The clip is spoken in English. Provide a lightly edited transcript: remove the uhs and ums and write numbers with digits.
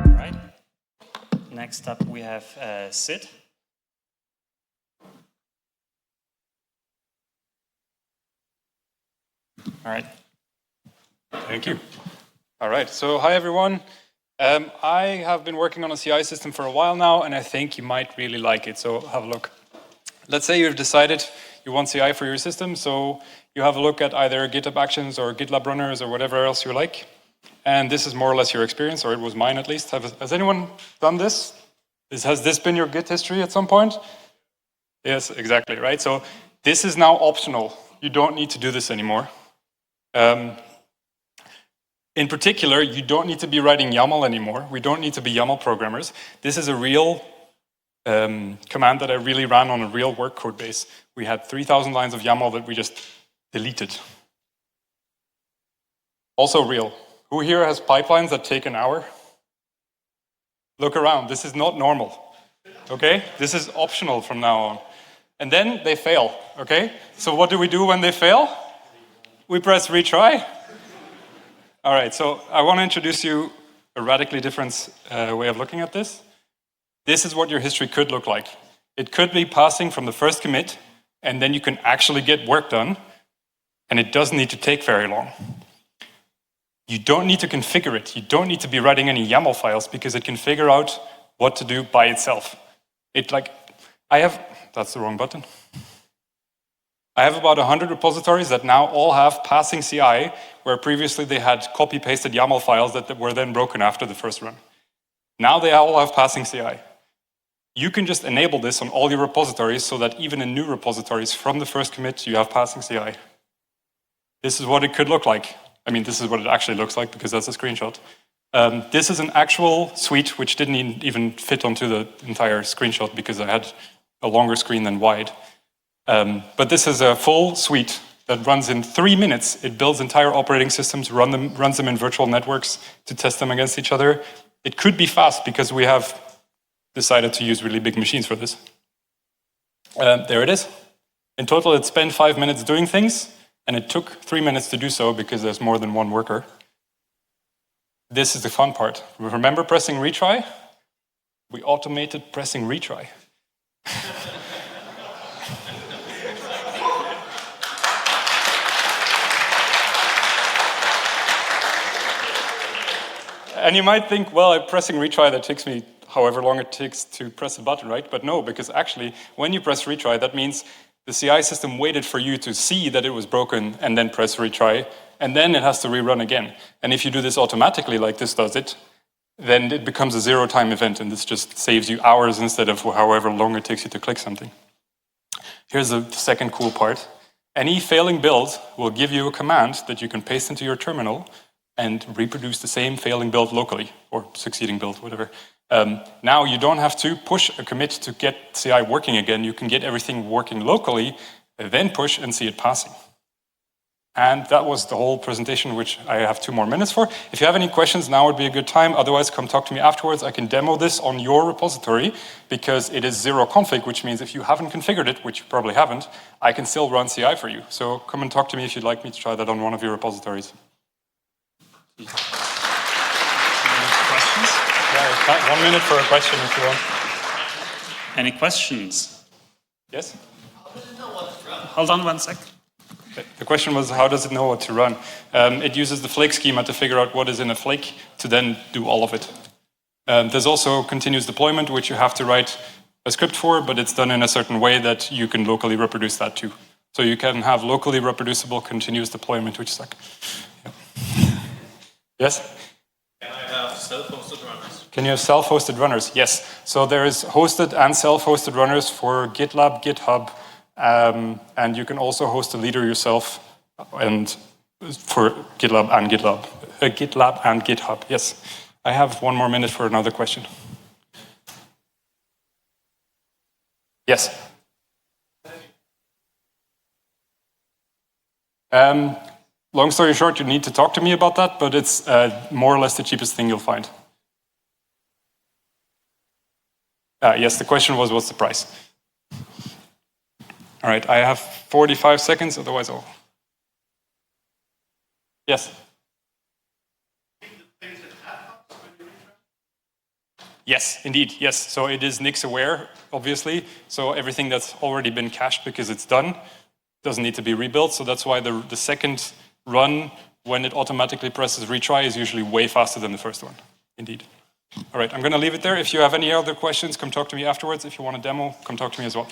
All right. Next up, we have Sid. All right. Thank you. All right, so hi everyone. I have been working on a CI system for a while now, and I think you might really like it, so have a look. Let's say you've decided you want CI for your system, so you have a look at either GitHub Actions or GitLab runners or whatever else you like. And this is more or less your experience, or it was mine at least. Has anyone done this? Has this been your Git history at some point? Yes, exactly, right? So this is now optional. You don't need to do this anymore. In particular, you don't need to be writing YAML anymore. We don't need to be YAML programmers. This is a real command that I really ran on a real work code base. We had 3,000 lines of YAML that we just deleted. Also real. Who here has pipelines that take an hour? Look around. This is not normal. Okay? This is optional from now on. And then they fail. Okay? So what do we do when they fail? We press retry. All right, so I want to introduce you a radically different way of looking at this. This is what your history could look like. It could be passing from the first commit, and then you can actually get work done, and it doesn't need to take very long. You don't need to configure it. You don't need to be writing any YAML files because it can figure out what to do by itself. That's the wrong button. I have about 100 repositories that now all have passing CI, where previously they had copy-pasted YAML files that were then broken after the first run. Now they all have passing CI. You can just enable this on all your repositories so that even in new repositories from the first commit, you have passing CI. This is what it could look like. I mean, this is what it actually looks like because that's a screenshot. This is an actual suite which didn't even fit onto the entire screenshot because I had a longer screen than wide. But this is a full suite that runs in 3 minutes. It builds entire operating systems, runs them in virtual networks to test them against each other. It could be fast because we have decided to use really big machines for this. There it is. In total, it spent 5 minutes doing things, and it took 3 minutes to do so because there's more than one worker. This is the fun part. Remember pressing retry? We automated pressing retry. And you might think, well, I'm pressing retry, that takes me however long it takes to press a button, right? But no, because actually, when you press retry, that means the CI system waited for you to see that it was broken and then press retry, and then it has to rerun again. And if you do this automatically, like this does it, then it becomes a zero-time event, and this just saves you hours instead of however long it takes you to click something. Here's the second cool part. Any failing build will give you a command that you can paste into your terminal and reproduce the same failing build locally, or succeeding build, whatever. Now you don't have to push a commit to get CI working again. You can get everything working locally, then push and see it passing. And that was the whole presentation, which I have 2 more minutes for. If you have any questions, now would be a good time. Otherwise, come talk to me afterwards. I can demo this on your repository because it is zero config, which means if you haven't configured it, which you probably haven't, I can still run CI for you. So come and talk to me if you'd like me to try that on one of your repositories. Any questions? Yeah, 1 minute for a question if you want. Any questions? Yes? How does it know what to run? Hold on 1 sec. The question was, how does it know what to run? It uses the flake schema to figure out what is in a flake to then do all of it. There's also continuous deployment, which you have to write a script for, but it's done in a certain way that you can locally reproduce that too. So you can have locally reproducible continuous deployment, which is like... Yeah. Yes? Can I have self-hosted runners? Can you have self-hosted runners? Yes. So there is hosted and self-hosted runners for GitLab, GitHub, and you can also host a leader yourself and for GitLab and GitHub. Yes. I have 1 more minute for another question. Yes. Long story short, you need to talk to me about that, but it's more or less the cheapest thing you'll find. Yes, the question was, what's the price? All right, I have 45 seconds, otherwise I'll... Yes? Yes, indeed, yes. So it is Nix aware, obviously. So everything that's already been cached because it's done doesn't need to be rebuilt. So that's why the second run, when it automatically presses retry, is usually way faster than the first one, indeed. All right, I'm going to leave it there. If you have any other questions, come talk to me afterwards. If you want a demo, come talk to me as well.